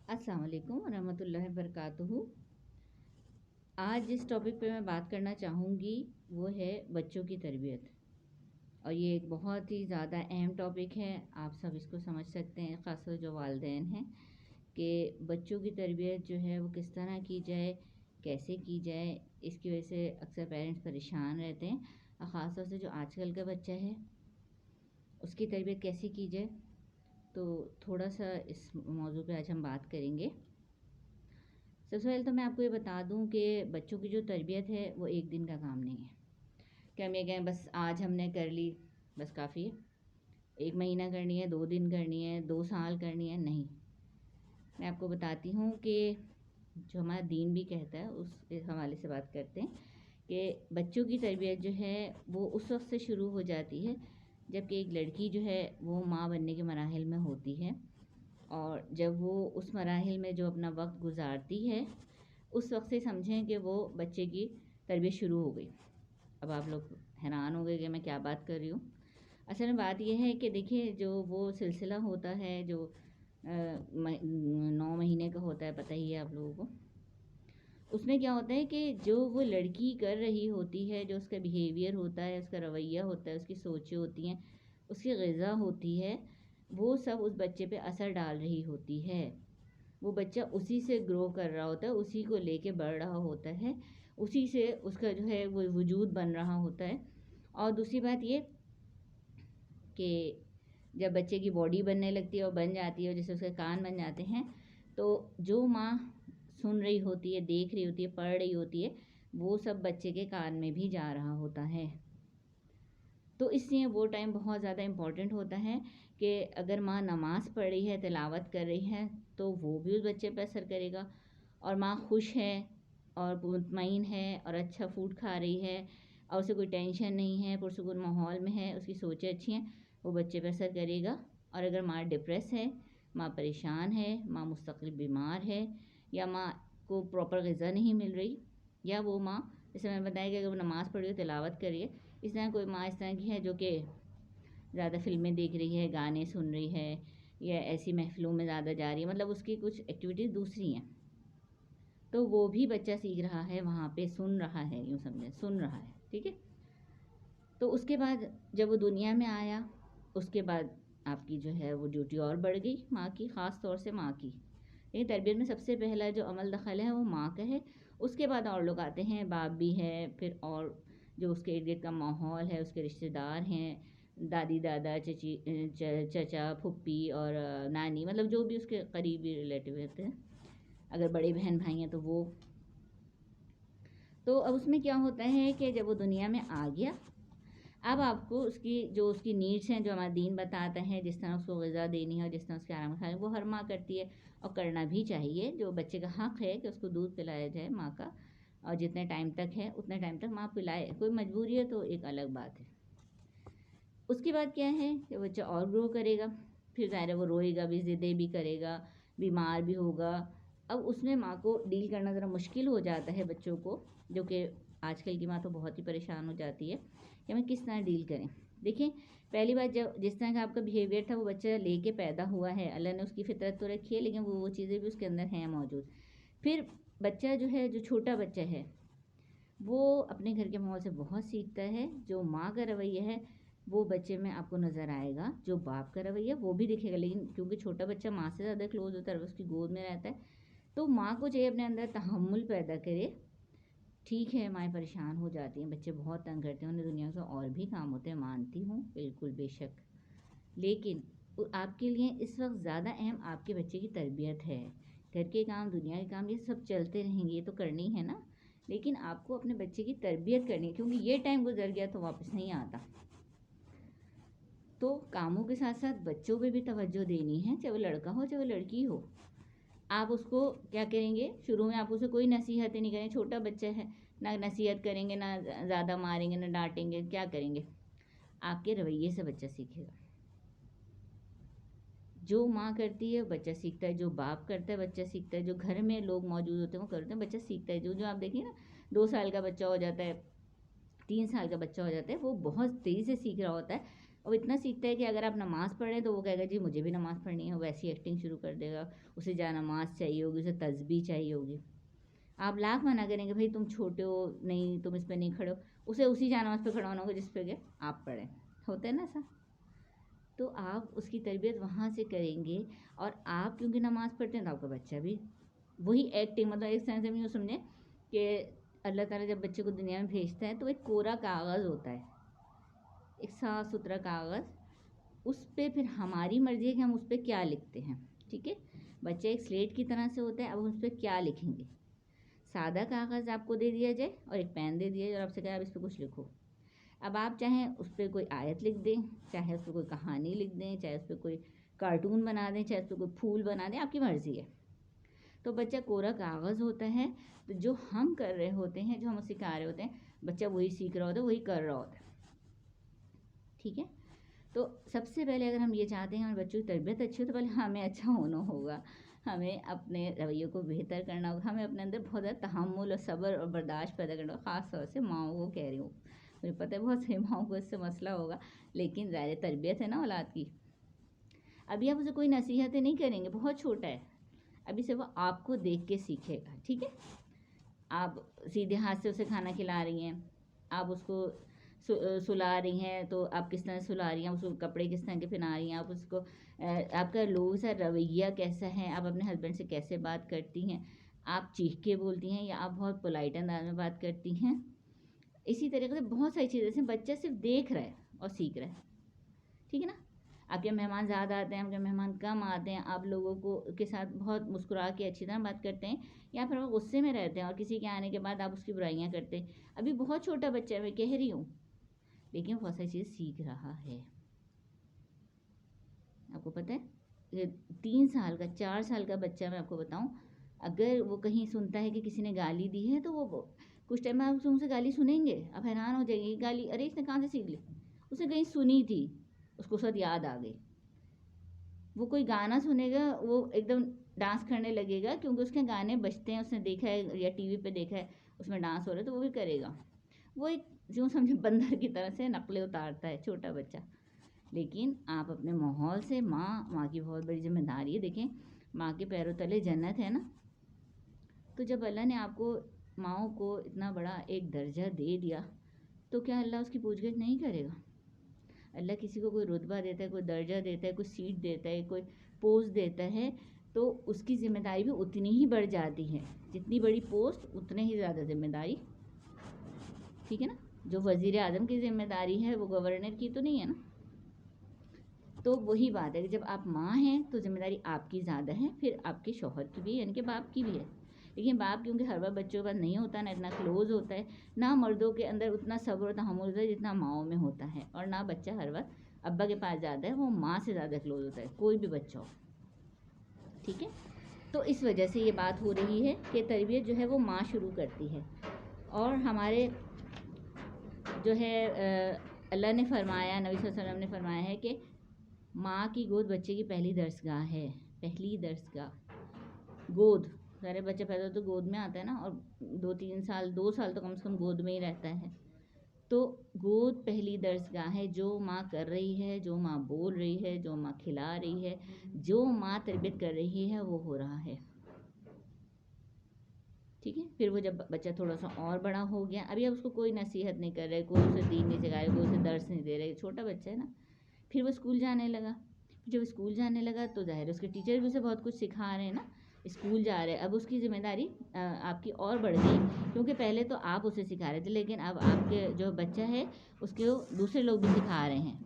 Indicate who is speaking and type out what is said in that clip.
Speaker 1: अस्सलाम वालेकुम वरहमतुल्लाहि वबरकातुहू। आज जिस टॉपिक पे मैं बात करना चाहूँगी वो है बच्चों की तरबियत। और ये एक बहुत ही ज़्यादा अहम टॉपिक है, आप सब इसको समझ सकते हैं, ख़ासकर जो वालिदैन हैं, कि बच्चों की तरबियत जो है वो किस तरह की जाए, कैसे की जाए। इसकी वजह से अक्सर पेरेंट्स परेशान रहते हैं, और ख़ास तौर से जो आजकल का बच्चा है उसकी तरबियत कैसे की जाए। तो थोड़ा सा इस मौजू पे आज हम बात करेंगे। सबसे पहले तो मैं आपको ये बता दूं कि बच्चों की जो तरबियत है वो एक दिन का काम नहीं है कि हम ये कहें बस आज हमने कर ली बस काफ़ी है, 1 महीना करनी है, 2 दिन करनी है, 2 साल करनी है, नहीं। मैं आपको बताती हूँ कि जो हमारा दीन भी कहता है उस हवाले से बात करते हैं कि बच्चों की तरबियत जो है वो उस वक्त से शुरू हो जाती है जबकि एक लड़की जो है वो माँ बनने के मराहिल में होती है, और जब वो उस मराहिल में जो अपना वक्त गुजारती है उस वक्त से समझें कि वो बच्चे की तरबियत शुरू हो गई। अब आप लोग हैरान हो गए कि मैं क्या बात कर रही हूँ। असल में बात यह है कि देखिए, जो वो सिलसिला होता है जो 9 महीने का होता है, पता ही है आप लोगों को। उसमें क्या होता है कि जो वो लड़की कर रही होती है, जो उसका बिहेवियर होता है, उसका रवैया होता है, उसकी सोचें होती हैं, उसकी ग़िज़ा होती है, वो सब उस बच्चे पे असर डाल रही होती है। वो बच्चा उसी से ग्रो कर रहा होता है, उसी को लेके बढ़ रहा होता है, उसी से उसका जो है वो वजूद बन रहा होता है। और दूसरी बात ये कि जब बच्चे की बॉडी बनने लगती है और बन जाती है और जैसे उसके कान बन जाते हैं, तो जो माँ सुन रही होती है, देख रही होती है, पढ़ रही होती है, वो सब बच्चे के कान में भी जा रहा होता है। तो इसलिए वो टाइम बहुत ज़्यादा इम्पॉर्टेंट होता है कि अगर माँ नमाज़ पढ़ रही है, तिलावत कर रही है, तो वो भी उस बच्चे पर असर करेगा। और माँ खुश है और मुतमईन है और अच्छा फूड खा रही है और उसे कोई टेंशन नहीं है, पुरसुकून माहौल में है, उसकी सोचें अच्छी हैं, वो बच्चे पर असर करेगा। और अगर माँ डिप्रेस है, माँ परेशान है, माँ मुस्तकिल बीमार है, या माँ को प्रॉपर ग़िज़ा नहीं मिल रही, या वो माँ, जैसे मैंने बताया कि अगर वो नमाज़ पढ़ रही है, तिलावत कर रही है, इस तरह कोई माँ इस तरह की है जो कि ज़्यादा फ़िल्में देख रही है, गाने सुन रही है, या ऐसी महफ़िलों में ज़्यादा जा रही है, मतलब उसकी कुछ एक्टिविटीज़ दूसरी हैं, तो वो भी बच्चा सीख रहा है वहाँ पे, सुन रहा है, यूँ समझें सुन रहा है, ठीक है। तो उसके बाद जब वो दुनिया में आया, उसके बाद आपकी जो है वो ड्यूटी और बढ़ गई माँ की, ख़ास तौर से माँ की। लेकिन तरबियत में सबसे पहला जो अमल दखल है वो माँ का है। उसके बाद और लोग आते हैं, बाप भी है, फिर और जो उसके इर्द गिर्द का माहौल है, उसके रिश्तेदार हैं, दादी दादा, चचा फुप्पी और नानी, मतलब जो भी उसके करीबी रिलेटिव होते हैं। अगर बड़े बहन भाई हैं तो वो। तो अब उसमें क्या होता है कि जब वो दुनिया में आ गया, अब आपको उसकी जो उसकी नीड्स हैं, जो हमारा दीन बताता है, जिस तरह उसको ग़िज़ा देनी है और जिस तरह उसके आराम खाना, वो हर माँ करती है और करना भी चाहिए। जो बच्चे का हक़ है कि उसको दूध पिलाया जाए माँ का, और जितने टाइम तक है उतने टाइम तक माँ पिलाए। कोई मजबूरी है तो एक अलग बात है। उसके बाद क्या है कि बच्चा और ग्रो करेगा, फिर ज़ाहिर है वो रोएगा भी, ज़िद्दें भी करेगा, बीमार भी होगा। अब उसमें माँ को डील करना ज़रा मुश्किल हो जाता है बच्चों को, जो कि आजकल की माँ तो बहुत ही परेशान हो जाती है कि हमें किस तरह डील करें। देखिए, पहली बात, जब जिस तरह का आपका बिहेवियर था वो बच्चा लेके पैदा हुआ है, अल्लाह ने उसकी फितरत तो रखी है, लेकिन वो चीज़ें भी उसके अंदर हैं मौजूद। फिर बच्चा जो है, जो छोटा बच्चा है, वो अपने घर के माहौल से बहुत सीखता है। जो माँ का रवैया है वो बच्चे में आपको नज़र आएगा, जो बाप का रवैया वो भी दिखेगा, लेकिन क्योंकि छोटा बच्चा माँ से ज़्यादा क्लोज होता है, उसकी गोद में रहता है, तो माँ को चाहिए अपने अंदर तहम्मुल पैदा करे। ठीक है, माएँ परेशान हो जाती हैं, बच्चे बहुत तंग करते हैं, उन्हें दुनिया से और भी काम होते हैं, मानती हूँ, बिल्कुल बेशक। लेकिन आपके लिए इस वक्त ज़्यादा अहम आपके बच्चे की तरबियत है। घर के काम, दुनिया के काम, ये सब चलते रहेंगे, ये तो करनी है ना, लेकिन आपको अपने बच्चे की तरबियत करनी है, क्योंकि ये टाइम गुजर गया तो वापस नहीं आता। तो कामों के साथ साथ बच्चों पे भी तवज्जो देनी है, चाहे वो लड़का हो चाहे वो लड़की हो। आप उसको क्या करेंगे, शुरू में आप उसे कोई नसीहत ही नहीं करें, छोटा बच्चा है, ना नसीहत करेंगे, ना ज़्यादा मारेंगे, ना डांटेंगे, क्या करेंगे? आपके रवैये से बच्चा सीखेगा। जो माँ करती है बच्चा सीखता है, जो बाप करता है बच्चा सीखता है, जो घर में लोग मौजूद होते हैं वो करते हैं, बच्चा सीखता है। जो जो आप देखिए ना, 2 साल का बच्चा हो जाता है, 3 साल का बच्चा हो जाता है, वो बहुत तेज़ी से सीख रहा होता है। اور اتنا سیکھتا ہے کہ اگر آپ نماز پڑھ رہے ہیں تو وہ کہے گا جی مجھے بھی نماز پڑھنی ہے، ویسی ایکٹنگ شروع کر دے گا، اسے جا نماز چاہیے ہوگی، اسے تسبیح چاہیے ہوگی. آپ لاکھ منع کریں گے بھائی تم چھوٹے ہو، نہیں تم اس پہ نہیں کھڑے ہو، اسے اسی جا نماز پہ کھڑا ہونا ہوگا جس پہ کہ آپ پڑھیں. ہوتا ہے نا ایسا؟ تو آپ اس کی تربیت وہاں سے کریں گے. اور آپ کیونکہ نماز پڑھتے ہیں تو آپ کا بچہ بھی وہی ایکٹنگ، مطلب ایک سینس میں یوں سمجھیں کہ اللہ تعالیٰ جب بچے کو دنیا میں بھیجتا ہے تو ایک کورا کاغذ ہوتا ہے، ایک صاف ستھرا کاغذ، اس پہ پھر ہماری مرضی ہے کہ ہم اس پہ کیا لکھتے ہیں. ٹھیک ہے، بچہ ایک سلیٹ کی طرح سے ہوتا ہے. اب ہم اس پہ کیا لکھیں گے؟ سادہ کاغذ آپ کو دے دیا جائے اور ایک پین دے دیا جائے اور آپ سے کہا آپ اس پہ کچھ لکھو. اب آپ چاہیں اس پہ کوئی آیت لکھ دیں، چاہے اس پہ کوئی کہانی لکھ دیں، چاہے اس پہ کوئی کارٹون بنا دیں، چاہے اس پہ کوئی پھول بنا دیں، آپ کی مرضی ہے. تو بچہ کورا کاغذ ہوتا ہے. تو جو ہم کر رہے ہوتے ہیں، جو ہم سکھا رہے ہوتے ہیں، بچہ وہی سیکھ رہا ہوتا ہے، وہی کر رہا ہوتا ہے. ٹھیک ہے، تو سب سے پہلے اگر ہم یہ چاہتے ہیں ہمارے بچوں کی تربیت اچھی ہو تو پہلے ہمیں اچھا ہونا ہوگا، ہمیں اپنے رویے کو بہتر کرنا ہوگا، ہمیں اپنے اندر بہت زیادہ تحمل اور صبر اور برداشت پیدا کرنا ہوگا. خاص طور سے ماؤں کو کہہ رہی ہوں، مجھے پتہ ہے بہت سی ماؤں کو اس سے مسئلہ ہوگا، لیکن ظاہر تربیت ہے نا اولاد کی. ابھی آپ اسے کوئی نصیحتیں نہیں کریں گے، بہت چھوٹا ہے ابھی سے، وہ آپ کو دیکھ کے سیکھے گا. ٹھیک ہے، آپ سیدھے ہاتھ سے اسے کھانا کھلا رہی ہیں، آپ اس کو سلا رہی ہیں تو آپ کس طرح سلا رہی ہیں، اس کو کپڑے کس طرح کے پہنا رہی ہیں، آپ اس کو آپ کا لوگوں سے رویہ کیسا ہے، آپ اپنے ہسبینڈ سے کیسے بات کرتی ہیں، آپ چیخ کے بولتی ہیں یا آپ بہت پولائٹ انداز میں بات کرتی ہیں. اسی طریقے سے بہت ساری چیزیں سے بچہ صرف دیکھ رہا ہے اور سیکھ رہا ہے. ٹھیک ہے نا، آپ کے مہمان زیادہ آتے ہیں، آپ کے مہمان کم آتے ہیں، آپ لوگوں کو کے ساتھ بہت مسکرا کے اچھی طرح بات کرتے ہیں، یا پھر وہ غصے میں رہتے ہیں اور کسی کے آنے کے بعد آپ اس کی برائیاں کرتے ہیں. ابھی بہت چھوٹا بچہ ہے، میں کہہ رہی ہوں، لیکن بہت ساری چیز سیکھ رہا ہے. آپ کو پتہ ہے 3 سال کا 4 سال کا بچہ، میں آپ کو بتاؤں، اگر وہ کہیں سنتا ہے کہ کسی نے گالی دی ہے تو وہ کچھ ٹائم میں آپ سے گالی سنیں گے، آپ حیران ہو جائیں گے، گالی ارے اس نے کہاں سے سیکھ لی، اسے کہیں سنی تھی، اس کو ساتھ یاد آ گئی. وہ کوئی گانا سنے گا وہ ایک دم ڈانس کرنے لگے گا، کیونکہ اس کے گانے بجتے ہیں، اس نے دیکھا ہے یا ٹی وی پہ دیکھا ہے اس میں ڈانس ہو رہا ہے تو وہ بھی کرے گا. وہ ایک جو سمجھے بندر کی طرح سے نقلیں اتارتا ہے چھوٹا بچہ. لیکن آپ اپنے ماحول سے، ماں کی بہت بڑی ذمہ داری ہے. دیکھیں ماں کے پیروں تلے جنت ہے نا، تو جب اللہ نے آپ کو ماؤں کو اتنا بڑا ایک درجہ دے دیا تو کیا اللہ اس کی پوچھ گچھ نہیں کرے گا؟ اللہ کسی کو کوئی رتبہ دیتا ہے، کوئی درجہ دیتا ہے، کوئی سیٹ دیتا ہے، کوئی پوسٹ دیتا ہے، تو اس کی ذمہ داری بھی اتنی ہی بڑھ جاتی ہے. جتنی بڑی پوسٹ اتنے ہی زیادہ ذمہ داری. ٹھیک ہے نا، جو وزیر اعظم کی ذمہ داری ہے وہ گورنر کی تو نہیں ہے نا. تو وہی بات ہے کہ جب آپ ماں ہیں تو ذمہ داری آپ کی زیادہ ہے، پھر آپ کے شوہر کی بھی، یعنی کہ باپ کی بھی ہے. لیکن باپ کیونکہ ہر بار بچوں کے پاس نہیں ہوتا، نہ اتنا کلوز ہوتا ہے، نہ مردوں کے اندر اتنا صبر و تحمل ہوتا ہے جتنا ماؤں میں ہوتا ہے، اور نہ بچہ ہر وقت ابا کے پاس جاتا ہے، وہ ماں سے زیادہ کلوز ہوتا ہے، کوئی بھی بچہ ہو. ٹھیک ہے، تو اس وجہ سے یہ بات ہو رہی ہے کہ تربیت جو ہے وہ ماں شروع کرتی ہے. اور ہمارے جو ہے اللہ نے فرمایا، نبی صلی اللہ علیہ وسلم نے فرمایا ہے کہ ماں کی گود بچے کی پہلی درسگاہ ہے. پہلی درسگاہ گود، سارے بچے پیدا تو گود میں آتا ہے نا، اور 2 سال تو کم سے کم گود میں ہی رہتا ہے. تو گود پہلی درسگاہ ہے. جو ماں کر رہی ہے، جو ماں بول رہی ہے، جو ماں کھلا رہی ہے، جو ماں تربیت کر رہی ہے وہ ہو رہا ہے. ٹھیک ہے، پھر وہ جب بچہ تھوڑا سا اور بڑا ہو گیا، ابھی اب اس کو کوئی نصیحت نہیں کر رہے، کوئی اسے دین نہیں سکھا رہے، کوئی اسے درس نہیں دے رہے، چھوٹا بچہ ہے نا. پھر وہ اسکول جانے لگا. جب اسکول جانے لگا تو ظاہر ہے اس کے ٹیچر بھی اسے بہت کچھ سکھا رہے ہیں نا. اسکول جا رہے، اب اس کی ذمہ داری آپ کی اور بڑھ گئی، کیونکہ پہلے تو آپ اسے سکھا رہے تھے، لیکن اب آپ کے جو بچہ ہے اس کے دوسرے لوگ بھی سکھا رہے ہیں.